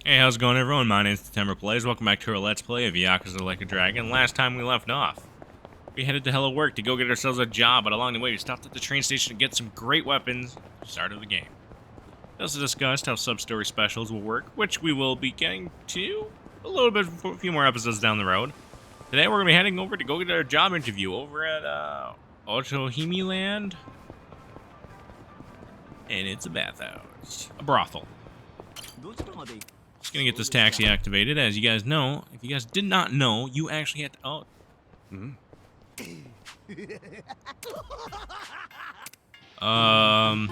Hey, how's it going, everyone? My name's September Plays. Welcome back to our Let's Play of Yakuza Like a Dragon. Last time we left off, we headed to Hello Work to go get ourselves a job, but along the way we stopped at the train station to get some great weapons at the start of the game. We also discussed how sub-story specials will work, which we will be getting to a little bit, a few more episodes down the road. Today we're going to be heading over to go get our job interview over at Otohime Land. And it's a bathhouse. A brothel. Just gonna get this taxi activated. As you guys know, if you guys did not know, you actually had to. Oh.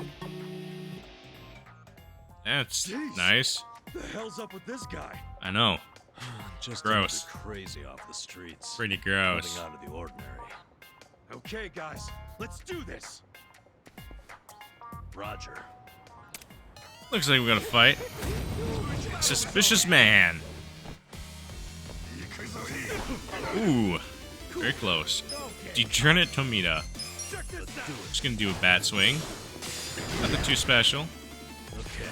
That's nice. The hell's up with this guy? I know. Just Gross. crazy off the streets. Pretty gross. Nothing out of the ordinary. Okay, guys, let's do this. Roger. Looks like we got a fight. Suspicious man. Ooh, very close. Degenerate Tomita. Just gonna do a bat swing. Nothing too special. Okay.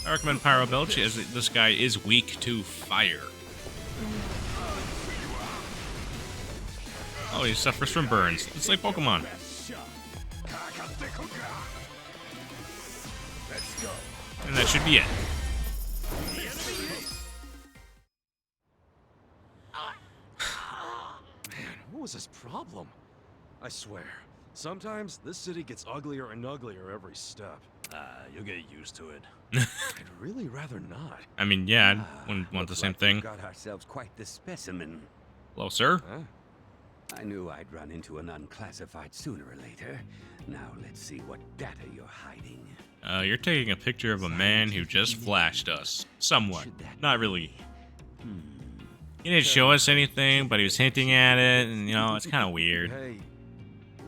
I recommend Pyro Belch as this guy is weak to fire. Oh, he suffers from burns. It's like Pokemon. And that should be it. Man, what was his problem? I swear, sometimes this city gets uglier and uglier every step. You'll get used to it. I'd really rather not. I mean, yeah, I wouldn't want the same thing. We've got ourselves quite the specimen. Hello, sir. Huh? I knew I'd run into an unclassified sooner or later. Now let's see what data you're hiding. You're taking a picture of a man who just flashed us. Somewhat. Not really. He didn't show us anything, but he was hinting at it, and, you know, it's kind of weird. Hey,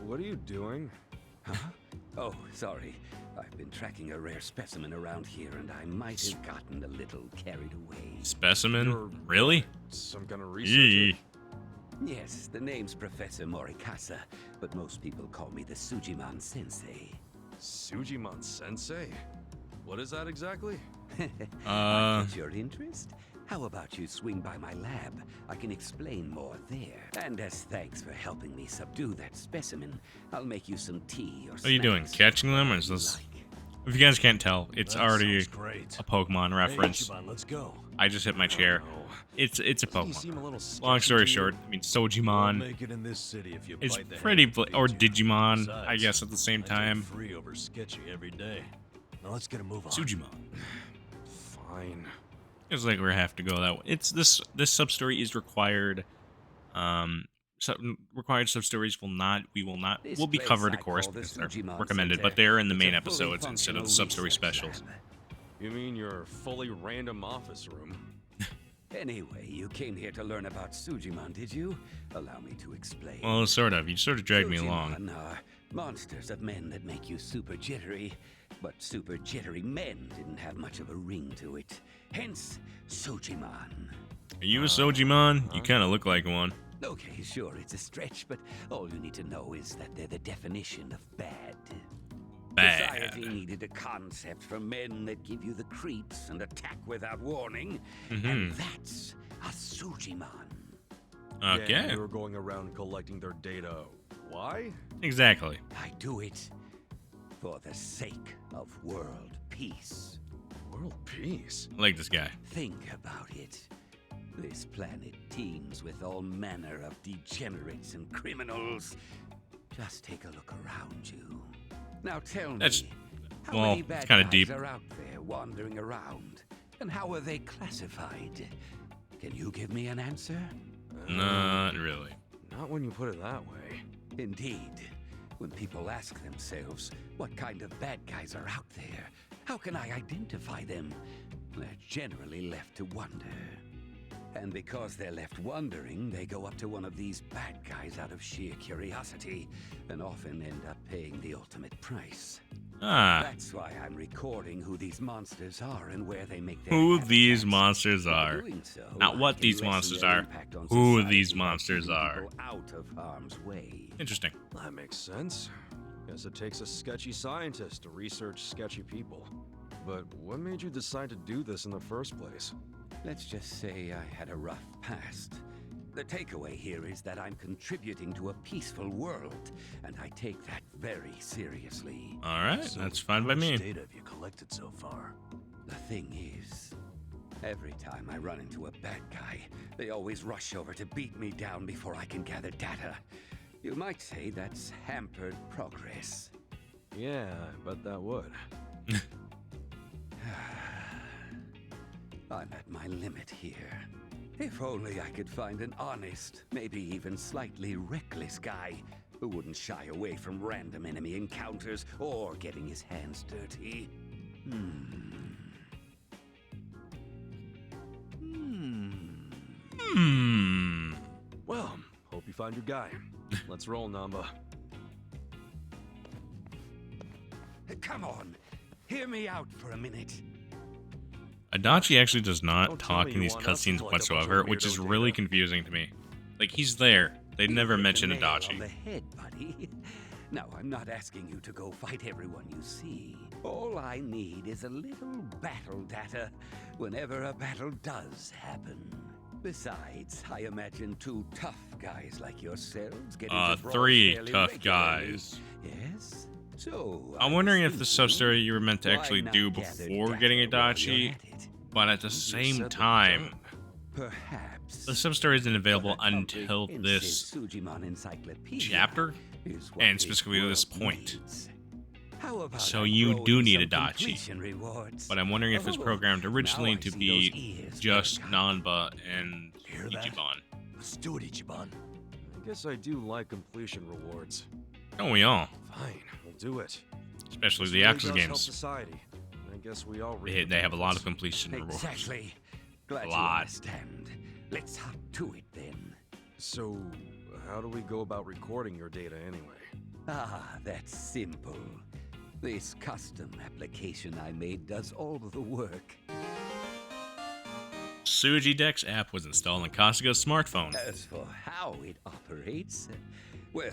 what are you doing? Huh? Oh, sorry. I've been tracking a rare specimen around here, and I might have gotten a little carried away. Specimen? You're Really? Some kind of Yee. researcher? Yes, the name's Professor Morikasa, but most people call me the Sujiman Sensei. Sujiman Sensei? What is that exactly? I get your interest? How about you swing by my lab? I can explain more there. And as thanks for helping me subdue that specimen, I'll make you some tea or What are you doing? snacks, Catching them, or is whatever you this? like. If you guys can't tell, it's That already sounds great. a Pokemon reference. Hey, Ichiban, let's go. I just hit my chair. Oh, It's a you seem a Pokemon. little Long sketchy story to short, you. I mean, Won't Sojimon make it in this city if you is bite the pretty, hand that or feeds you. Digimon, Besides, I guess, at the same I take time. free over sketchy every day. Now let's get a move on. Sujimon. Fine. It's like we have to go that way. It's this sub-story is required. Required sub-stories will be This covered, place of course, I call the because they're Sujiman recommended, Center. but they're in the It's main a fully episodes instead of the functional sub-story research specials. lab. You mean your fully random office room? Anyway, you came here to learn about Sujiman, did you? Allow me to explain. Well, sort of. You sort of dragged me along. Sujiman are monsters of men that make you super jittery, but super jittery men didn't have much of a ring to it. Hence, Sujiman. Are you a Sojimon? You kind of look like one. Okay, sure, it's a stretch, but all you need to know is that they're the definition of bad. Society Bad. needed a concept for men that give you the creeps and attack without warning, Mhm. and that's a Sujiman. Yeah, Okay. you were going around collecting their data. Why? Exactly. I do it for the sake of world peace. World peace. I like this guy. Think about it. This planet teems with all manner of degenerates and criminals. Just take a look around you. Now tell That's- me, how well, many it's bad kinda guys deep. are out there wandering around? And how are they classified? Can you give me an answer? Not really. Not when you put it that way. Indeed. When people ask themselves, what kind of bad guys are out there? How can I identify them? They're generally left to wonder. And because they're left wondering, they go up to one of these bad guys out of sheer curiosity, and often end up paying the ultimate price. Ah, That's why I'm recording who these monsters are and where they make their who these habitats. monsters By are. doing so, Not what I can these lessen monsters their are, impact on who society these by monsters keeping are. people out of harm's way. Interesting. That makes sense. Guess it takes a sketchy scientist to research sketchy people. but what made you decide to do this in the first place? Let's just say I had a rough past. The takeaway here is that I'm contributing to a peaceful world, and I take that very seriously. All right, So that's fine by how much me. data have you collected so far? The thing is, every time I run into a bad guy, they always rush over to beat me down before I can gather data. You might say that's hampered progress. Yeah, I bet that would. I'm at my limit here. If only I could find an honest, maybe even slightly reckless guy who wouldn't shy away from random enemy encounters or getting his hands dirty. Well, hope you find your guy. Let's roll, Namba. Come on, hear me out for a minute. Adachi actually does not Don't tell talk me in you these want us to cutscenes collect a bunch of whatsoever, which weirdo is data. really confusing to me. Like, he's there. They never You mention hit the nail on Adachi. the head, buddy. Now, I'm not asking you to go fight everyone you see. All I need is a little battle data whenever a battle does happen. Besides, I imagine two tough guys like yourselves get into brawls 3 fairly tough regularly. guys. Yes? So, I'm I wondering was if the thinking, sub-story you were meant to why actually not do gather before data getting while you're Adachi, at it? but at the You same said that time, done. Perhaps. the sub-story isn't available But a until comprehensive this Sujimon encyclopedia chapter, is what and this specifically this world point. needs. How about So I you throw do in need some Adachi. completion rewards? But I'm wondering if it's Oh, programmed originally now I to see be those ears just perk up. Nanba and Hear that? Ichiban. Let's do it, Ichiban. I guess I do like completion rewards. Don't we all? Fine, we'll do it. Especially This the really Yakuza does help games. society. I guess we all They, reap the they have a lot of benefits. completion rewards. Exactly. Glad you lot. understand. Let's hop to it then. So, how do we go about recording your data anyway? Ah, that's simple. This custom application I made does all of the work. sojidex app was installed on Kasuga's smartphone. As for how it operates, well,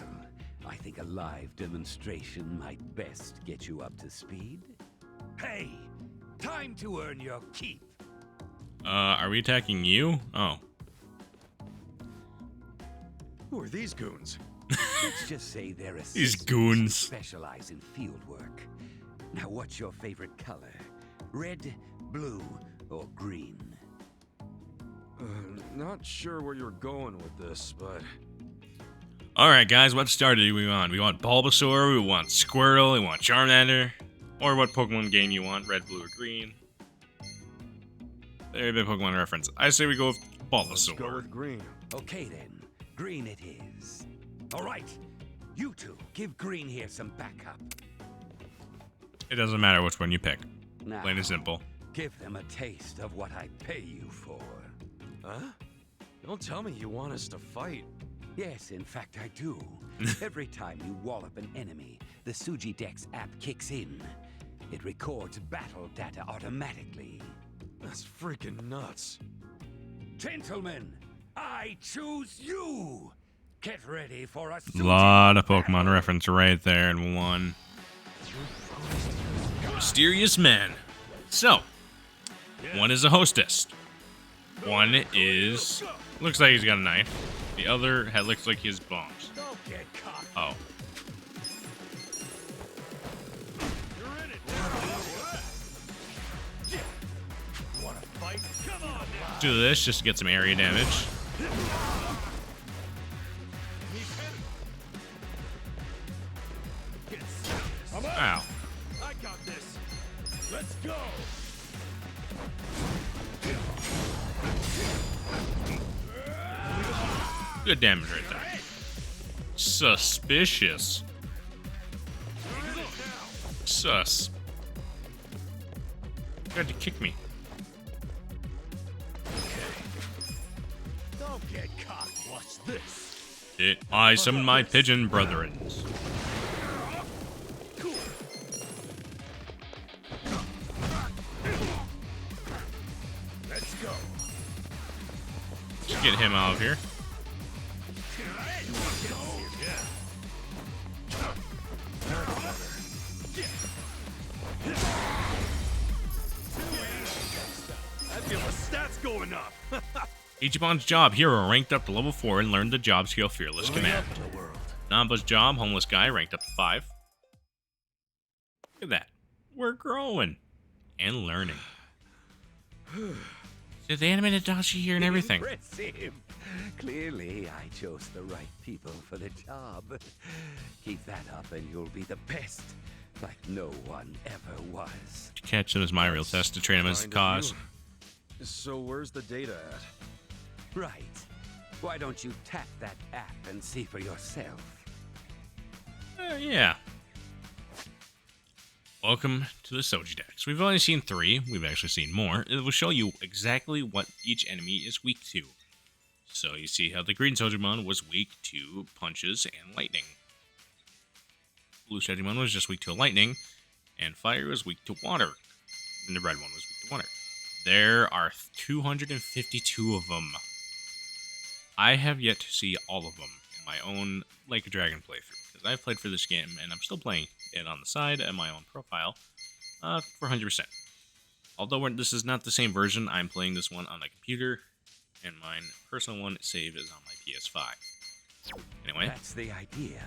I think a live demonstration might best get you up to speed. Hey, time to earn your keep. Are we attacking you? Oh. Who are these goons? Let's just say they're These assistants goons. who specialize in field work. Now, what's your favorite color? Red, blue, or green? Not sure where you're going with this, but Alright, guys, what starter do we want? We want Bulbasaur, we want Squirtle, we want Charmander, or what Pokemon game you want, red, blue, or green. Very big Pokemon reference. I say we go with let's go Bulbasaur. with green. Okay then, green it is. All right, you two, give green here some backup. It doesn't matter which one you pick. Now, Plain and simple. give them a taste of what I pay you for. Huh? Don't tell me you want us to fight. Yes, in fact, I do. Every time you wallop an enemy, the sojidex app kicks in. It records battle data automatically. That's freaking nuts. Gentlemen, I choose you! Get ready for a Lot of Suji Pokemon battle. reference right there in one. Mysterious man. So, one is a hostess. One is... looks like he's got a knife. The other looks like he has bombs. Don't get caught. Oh. Do this just to get some area damage. Ow. I got this. Let's go. Good damage right there. Suspicious. Sus. Tried to kick me. Don't get caught. Watch this. I summon my pigeon brethrens. Let's go. Let's get him out of here. going up. Ichiban's job, hero, ranked up to level 4 and learned the job skill Fearless Command. Namba's job, homeless guy, ranked up to 5. Look at that. We're growing and learning. So they animated Dashi here and everything. Impressive. Clearly, I chose the right people for the job. Keep that up and you'll be the best, like no one ever was. To catch him as my real test, to train him as the cause. So where's the data at? Right. Why don't you tap that app and see for yourself? Yeah. Welcome to the sojidex. We've only seen 3. We've actually seen more. It will show you exactly what each enemy is weak to. So you see how the green Sojimon was weak to punches and lightning. Blue Sojimon was just weak to lightning, and fire was weak to water. And the red one was weak to water. There are 252 of them. I have yet to see all of them in my own Like a Dragon playthrough, because I've played for this game, and I'm still playing it on the side at my own profile for 100%. Although this is not the same version, I'm playing this one on my computer, and my personal one save is on my PS5. Anyway. That's the idea.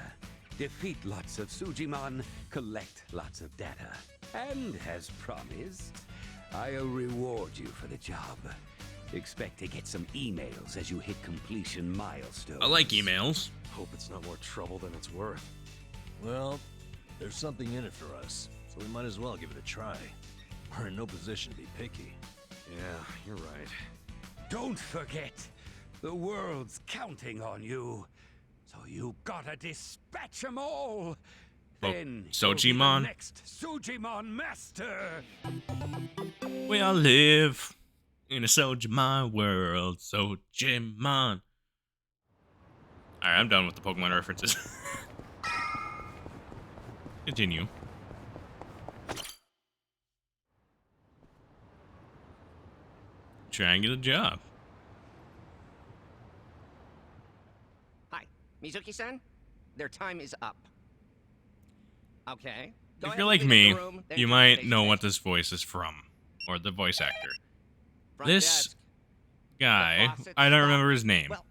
Defeat lots of Sujimon, collect lots of data. And as promised, I'll reward you for the job. Expect to get some emails as you hit completion milestones. I like emails. Hope it's not more trouble than it's worth. Well, there's something in it for us, so we might as well give it a try. We're in no position to be picky. Yeah, you're right. Don't forget, the world's counting on you. So you gotta dispatch them all. Oh, Then Sojimon? you'll be the next Sojimon master. We all live in a Sojimon world, Sojimon. Alright, I'm done with the Pokemon references. Continue. Try and get a job. Hi, Mizuki-san. Their time is up. Okay. Go If ahead you're and like clean me, up the room, then you come might face know to what face. this voice is from, or the voice actor. Front This desk. guy, The faucet I don't stop. remember his name. Well,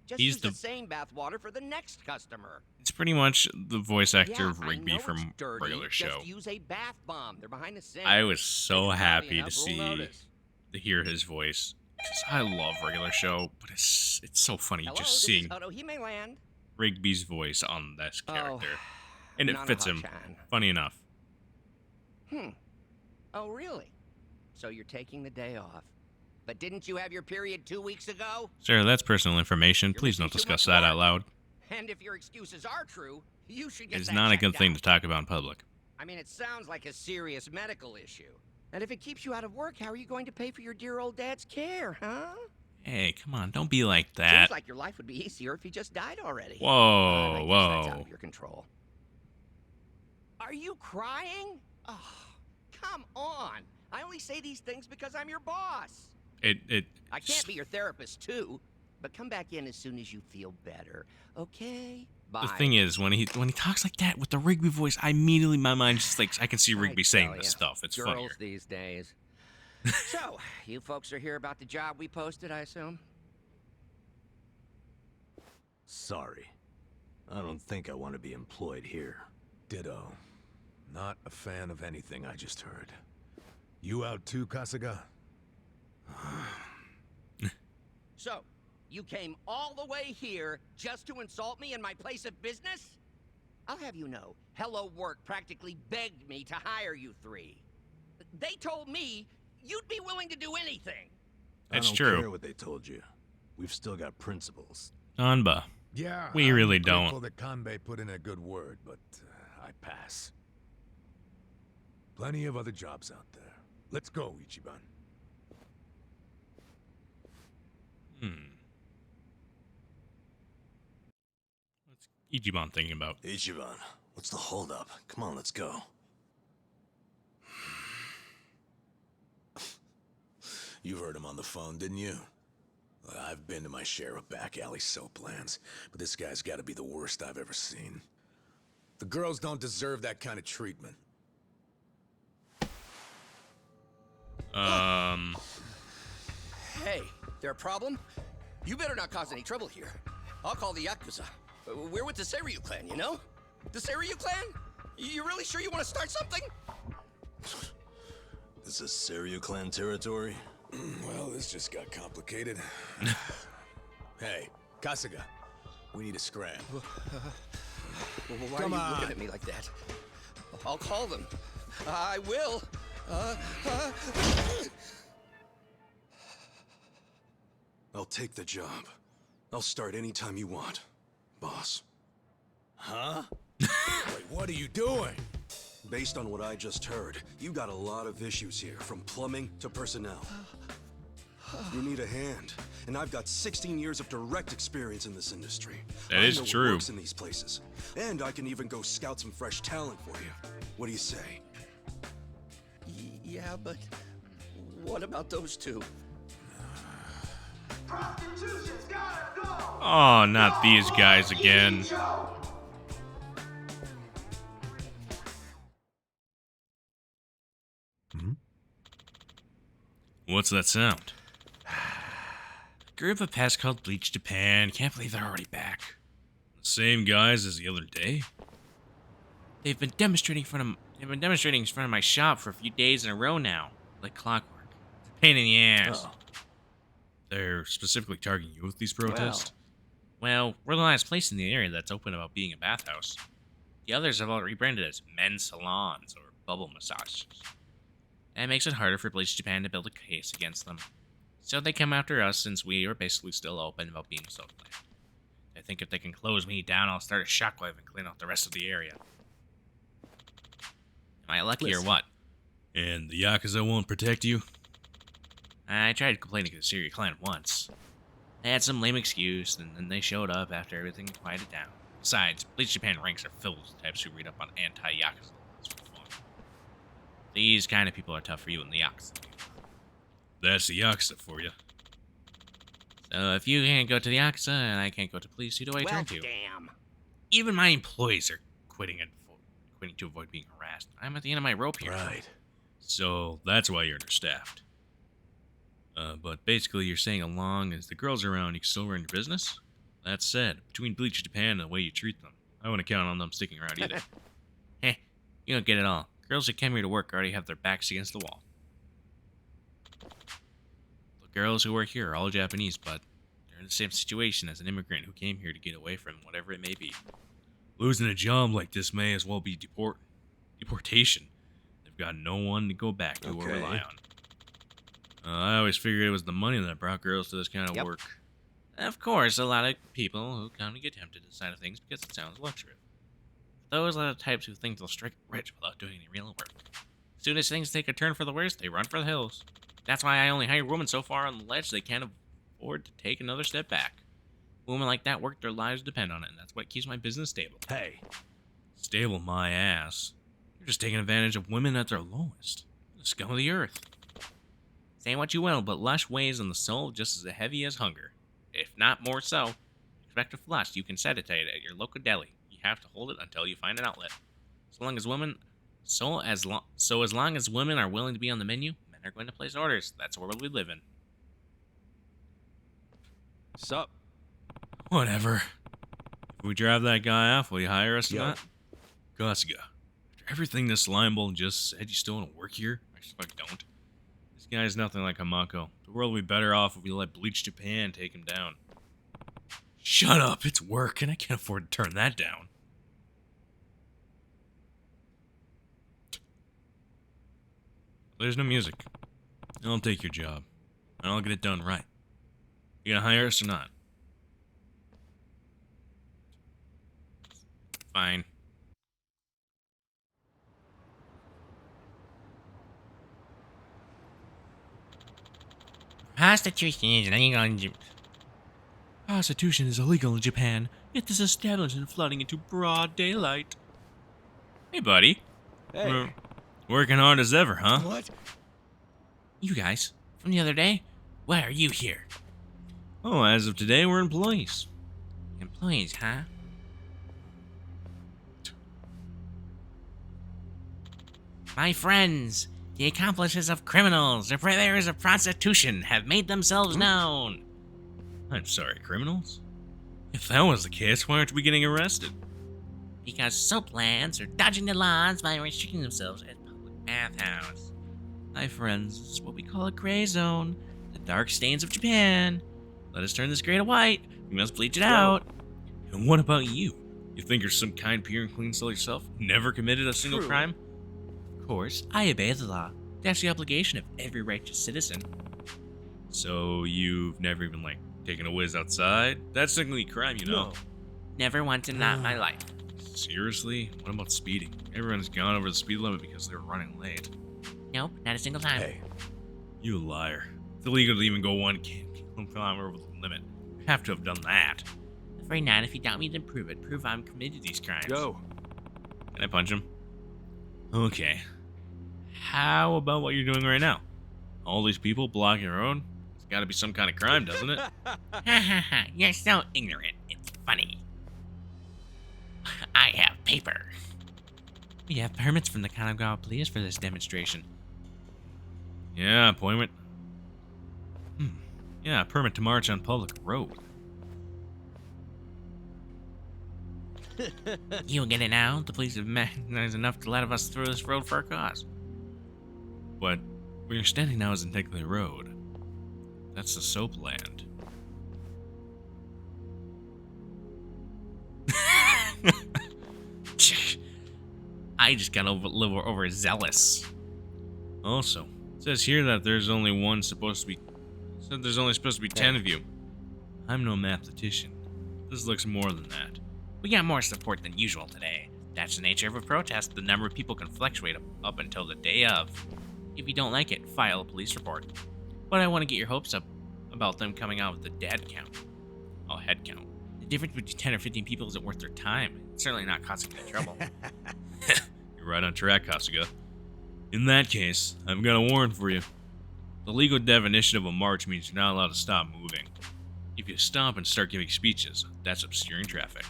just He's use the- the same bath water for the next customer. It's pretty much the voice actor Yeah, of I Rigby know from it's dirty. regular Just show. use a bath bomb. They're behind the sink. I was so If it's happy naughty to enough, we'll see, notice. to hear his voice. Because I love regular show, but it's so funny Hello, just this seeing is Otohime Land. Rigby's voice on this character. And it Nanoha-chan. fits him. Funny enough. Oh, really? So you're taking the day off. But didn't you have your period 2 weeks ago? Sir, that's personal information. You're Please missing don't too discuss much that work. out loud. And if your excuses are true, you should get It's that not a good checked thing out. to talk about in public. I mean, it sounds like a serious medical issue. And if it keeps you out of work, how are you going to pay for your dear old dad's care, huh? Hey, come on, don't be like that. Seems like your life would be easier if he just died already. Whoa, I guess that's out whoa. of your control. Are you crying? Oh, come on. I only say these things because I'm your boss. I can't be your therapist, too. But come back in as soon as you feel better, okay? Bye. The thing is, when he talks like that with the Rigby voice, I immediately, my mind just like, I can see Rigby saying tell this ya, stuff. It's girls funnier. these days. So, you folks are here about the job we posted, I assume? Sorry. I don't think I want to be employed here. Ditto. Not a fan of anything I just heard. You out too, Kasuga? So, you came all the way here just to insult me in my place of business? I'll have you know, Hello Work practically begged me to hire you 3. They told me you'd be willing to do anything. That's I don't true. care what they told you. We've still got principles. Danba. Yeah, We I'm really grateful don't. that Kanbei put in a good word, but I pass. Plenty of other jobs out there. Let's go, Ichiban. What's Ichiban thinking about? Ichiban, what's the holdup? Come on, let's go. You heard him on the phone, didn't you? Well, I've been to my share of back alley soaplands, but this guy's got to be the worst I've ever seen. The girls don't deserve that kind of treatment. There a problem? You better not cause any trouble here. I'll call the Yakuza. We're with the Seiryu clan, you know? The Seiryu clan? You really sure you want to start something? This is Seiryu clan territory? Well, this just got complicated. Hey, Kasuga, we need a scram. Well, why are you looking at me like that? I'll call them. I will. I'll take the job. I'll start anytime you want, boss. Huh? Wait, what are you doing? Based on what I just heard, you got a lot of issues here, from plumbing to personnel. You need a hand, and I've got 16 years of direct experience in this industry. That is I know true. what works in these places, and I can even go scout some fresh talent for you. What do you say? Yeah, but what about those two? Oh, not these guys again. What's that sound? Group of pests called Bleach Japan. Can't believe they're already back. The same guys as the other day? They've been demonstrating in front of my shop for a few days in a row now, like clockwork. It's a pain in the ass. Oh. They're specifically targeting you with these protests? Well, we're the last place in the area that's open about being a bathhouse. The others have all rebranded as men's salons or bubble massages. That makes it harder for Bleach Japan to build a case against them. So they come after us since we are basically still open about being soapland. I think if they can close me down, I'll start a shockwave and clean out the rest of the area. Am I lucky or what? And the Yakuza won't protect you? I tried complaining to the Seiryu clan once. They had some lame excuse, and then they showed up after everything quieted down. Besides, Bleach Japan ranks are filled with types who read up on anti-Yakuza laws for fun. These kind of people are tough for you in the Yakuza. That's the Yakuza for you. So if you can't go to the Yakuza and I can't go to police, who do I turn to? Damn. Even my employees are quitting to avoid being harassed. I'm at the end of my rope here. Right. So that's why you're understaffed. But basically you're saying as long as the girls are around, you can still run your business? That said, between Bleach Japan and the way you treat them, I wouldn't count on them sticking around either. You don't get it all. Girls that come here to work already have their backs against the wall. The girls who work here are all Japanese, but they're in the same situation as an immigrant who came here to get away from whatever it may be. Losing a job like this may as well be deportation. They've got no one to go back to or rely on. I always figured it was the money that brought girls to this kind of work. Of course, a lot of people who come to get tempted to the side of things because it sounds luxurious. Those are the types who think they'll strike rich without doing any real work. As soon as things take a turn for the worse, they run for the hills. That's why I only hire women so far on the ledge they can't afford to take another step back. Women like that work their lives depend on it, and that's what keeps my business stable. Hey. Stable my ass. You're just taking advantage of women at their lowest. The scum of the earth. Say what you will, but lust weighs on the soul just as heavy as hunger. If not more so. Expect a lust, you can satiate it at your local deli. You have to hold it until you find an outlet. As long as women are willing to be on the menu, men are going to place orders. That's the world we live in. Sup? Whatever. If we drive that guy off, will you hire us or not? Kasuga, after everything this limeball just said, you still want to work here? I suspect I don't. This guy's nothing like Hamako. The world would be better off if we let Bleach Japan take him down. Shut up, it's work, and I can't afford to turn that down. There's no music. I'll take your job, and I'll get it done right. You gonna hire us or not? Fine. Prostitution is illegal in Japan, yet this establishment is flooding into broad daylight. Hey, buddy. Hey. Working hard as ever, huh? What? You guys, from the other day? Why are you here? Oh, as of today, we're employees. Employees, huh? My friends, The accomplices of criminals, the purveyors of prostitution, have made themselves known. I'm sorry, criminals? If that was the case, why aren't we getting arrested? Because soaplands are dodging the laws by restricting themselves as public bathhouse. My friends, this is what we call a gray zone. The dark stains of Japan. Let us turn this gray to white. We must bleach it out. And what about you? You think you're some kind, pure, and clean soul yourself? Never committed a single crime? Of course, I obey the law. That's the obligation of every righteous citizen. So you've never even, like, taken a whiz outside? That's technically a crime, you know. No. Never once in not my life. Seriously? What about speeding? Everyone's gone over the speed limit because they're running late. Nope, not a single time. Hey, You liar. It's illegal to even go 1 kilometer over the limit. You have to have done that. Afraid not. If you doubt me, then prove it. Prove I'm committed to these crimes. go. Can I punch him? Okay. How about what you're doing right now? All these people blocking your road? It's gotta be some kind of crime, doesn't it? Ha ha ha, you're so ignorant. It's funny. I have paper. We have permits from the Kanagawa police for this demonstration. Yeah, appointment. Yeah, a permit to march on public road. You'll get it now. The police have recognized enough to let us through this road for our cause. But where you're standing now isn't technically a road. That's the soapland. I just got a little overzealous. Also, it says here that there's only supposed to be 10 of you. I'm no mathematician. This looks more than that. We got more support than usual today. That's the nature of a protest. The number of people can fluctuate up until the day of. If you don't like it, file a police report. But I want to get your hopes up about them coming out with the dead count. Oh, head count. The difference between 10 or 15 people isn't worth their time. It's certainly not causing any trouble. You're right on track, Kasuga. In that case, I've got a warrant for you. The legal definition of a march means you're not allowed to stop moving. If you stop and start giving speeches, that's obscuring traffic.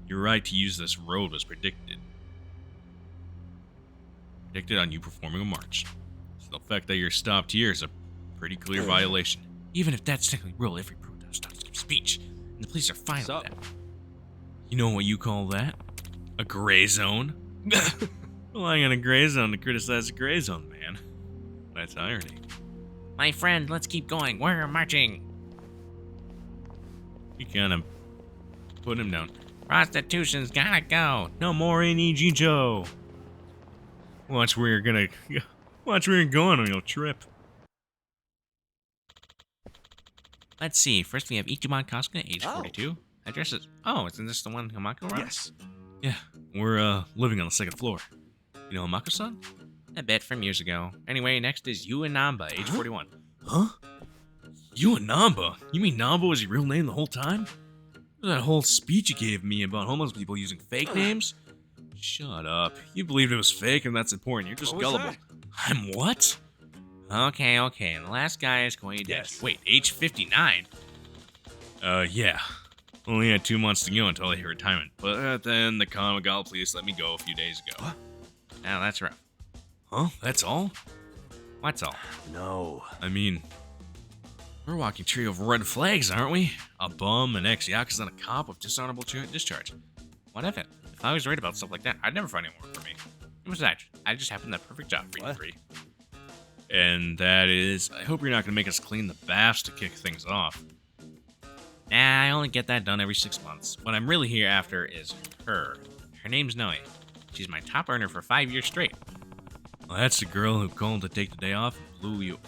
Your right to use this road was predicted on you performing a march. So the fact that you're stopped here is a pretty clear violation. Even if that's technically real, every protest stops to give speech, and the police are fine with that. You know what you call that? A gray zone? Relying on a gray zone to criticize a gray zone, man. That's irony. My friend, let's keep going. We're marching. You kind of put him down. Prostitution's gotta go. No more Inijijo. Watch where you're going or you'll trip. Let's see. First we have Ichiban Kasuga, age 42. Address is... Oh, isn't this the one Hamako runs? Yes. Yeah, we're living on the 2nd floor. You know Hamako-san? A bit from years ago. Anyway, next is Yu Namba, age 41. Huh? Yu Namba? You mean Namba was your real name the whole time? That whole speech you gave me about homeless people using fake names? Shut up. You believed it was fake and that's important. You're just gullible. I'm what? Okay. And the last guy is Koei Deshi. Wait, age 59? Yeah. Only had 2 months to go until I hit retirement. But then the Kanagawa police let me go a few days ago. What? Now that's rough. Huh? That's all? What's all? No. I mean, we're a walking trio of red flags, aren't we? A bum, an ex-Yakuza, and a cop with dishonorable discharge. What if it? If I was worried about stuff like that, I'd never find any work for me. Besides, I just happened to have the perfect job for you three. And that is, I hope you're not going to make us clean the baths to kick things off. Nah, I only get that done every 6 months. What I'm really here after is her. Her name's Noe. She's my top earner for 5 years straight. Well, that's the girl who called to take the day off and blew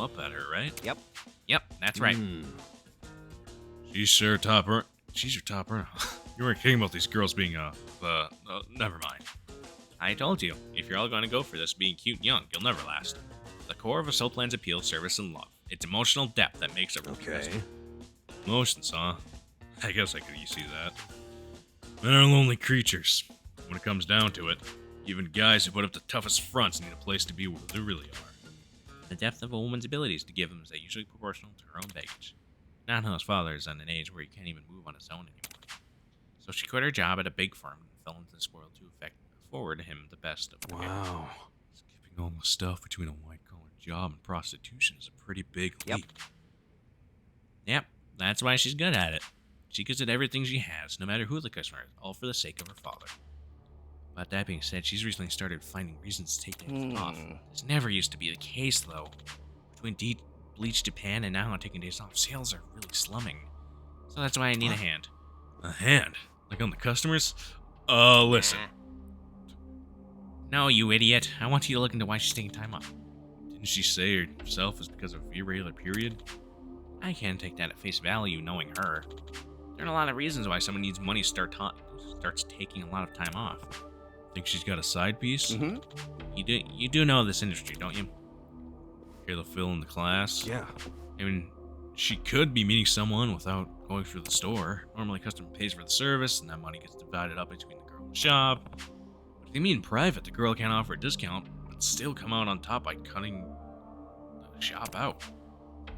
up at her, right? Yep, that's right. She's your top earner. You weren't kidding about these girls being, never mind. I told you, if you're all going to go for this being cute and young, you'll never last. The core of a soapland's appeal, service, and love. It's emotional depth that makes it really Emotions, huh? I guess I could see that. Men are lonely creatures. When it comes down to it, even guys who put up the toughest fronts need a place to be where they really are. The depth of a woman's abilities to give them is usually proportional to her own baggage. Nanho's father is at an age where he can't even move on his own anymore. So she quit her job at a big firm and fell into this world to afford him the best of Wow. Skipping Normal stuff between a white-collar job and prostitution is a pretty big leap. Yep, that's why she's good at it. She gives it everything she has, no matter who the customer is, all for the sake of her father. But that being said, she's recently started finding reasons to take days off. This never used to be the case, though. Between Bleach Japan and now taking days off, sales are really slumming. So that's why I need a hand. A hand? Like on the customers? Listen. No, you idiot. I want you to look into why she's taking time off. Didn't she say herself it's because of irregular period? I can't take that at face value, knowing her. There are a lot of reasons why someone needs money starts taking a lot of time off. Think she's got a side piece? You do know this industry, don't you? Hear the fill in the class? Yeah. I mean, she could be meeting someone without going through the store. Normally, customer pays for the service, and that money gets divided up between the girl and the shop. But if you meet in private, the girl can't offer a discount, but still come out on top by cutting the shop out.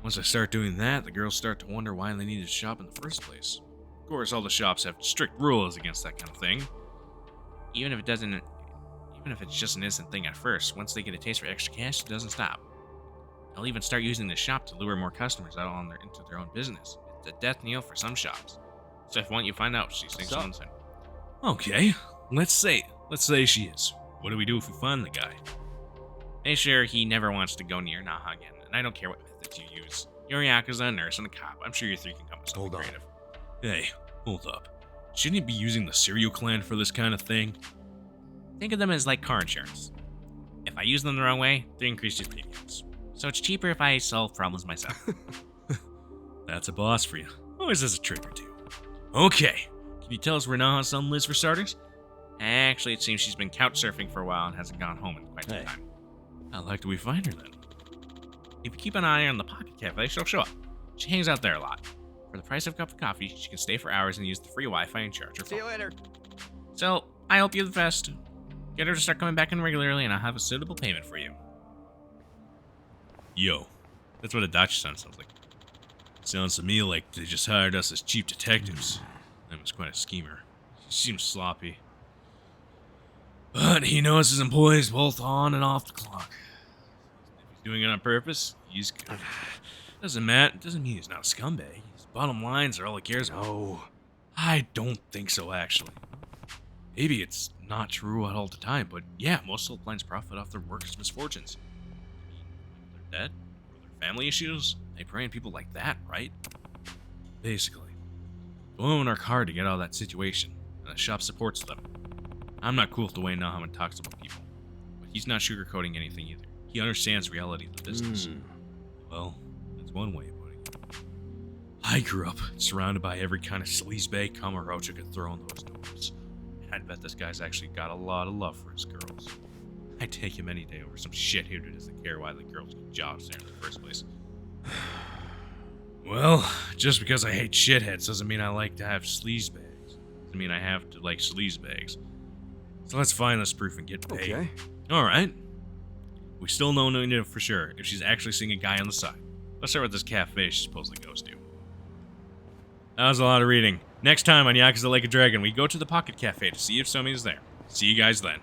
Once I start doing that, the girls start to wonder why they needed to shop in the first place. Of course, all the shops have strict rules against that kind of thing. Even if it's just an innocent thing at first, once they get a taste for extra cash, it doesn't stop. They'll even start using the shop to lure more customers out into their own business. It's a death knell for some shops. So if you want, you find out. She thinks someone's in. Okay, let's say she is. What do we do if we find the guy? Make sure he never wants to go near Naha again, and I don't care what methods you use. You're a Yakuza, a nurse, and a cop. I'm sure you three can come up with something creative. Hey, hold up. Shouldn't you be using the Serial Clan for this kind of thing? Think of them as like car insurance. If I use them the wrong way, they increase your premiums. So it's cheaper if I solve problems myself. That's a boss for you. Always has a trick or two. Okay, can you tell us where Naha's son lives for starters? Actually, it seems she's been couch surfing for a while and hasn't gone home in quite some time. How likely do we find her then? If you keep an eye on the Pocket Cafe, she'll show up. She hangs out there a lot. For the price of a cup of coffee, she can stay for hours and use the free Wi-Fi and charge her phone. See you later. So, I hope you the best. Get her to start coming back in regularly and I'll have a suitable payment for you. Yo, that's what a Dutch sounds like. Sounds to me like they just hired us as chief detectives. That was quite a schemer. He seems sloppy. But he knows his employees both on and off the clock. If he's doing it on purpose, he's good. Doesn't mean he's not a scumbag. His bottom lines are all he cares about. No. I don't think so, actually. Maybe it's not true all the time, but yeah, most soaplands profit off their workers' misfortunes. They're dead, or their family issues, they prey on people like that, right? Basically. We'll work hard to get out of that situation, and the shop supports them. I'm not cool with the way Nahaman talks about people, but he's not sugarcoating anything either. He understands the reality of the business. Well, that's one way of putting it. I grew up surrounded by every kind of sleazebag Kamarocha could throw in those doors. And I'd bet this guy's actually got a lot of love for his girls. I'd take him any day over some shithead who doesn't care why the girls get jobs there in the first place. Well, just because I hate shitheads doesn't mean I like to have sleazebags. Doesn't mean I have to like sleazebags. So let's find this proof and get paid. Okay. Alright. We still don't know for sure if she's actually seeing a guy on the side. Let's start with this cafe she supposedly goes to. That was a lot of reading. Next time on Yakuza Like a Dragon, we go to the Pocket Cafe to see if somebody's there. See you guys then.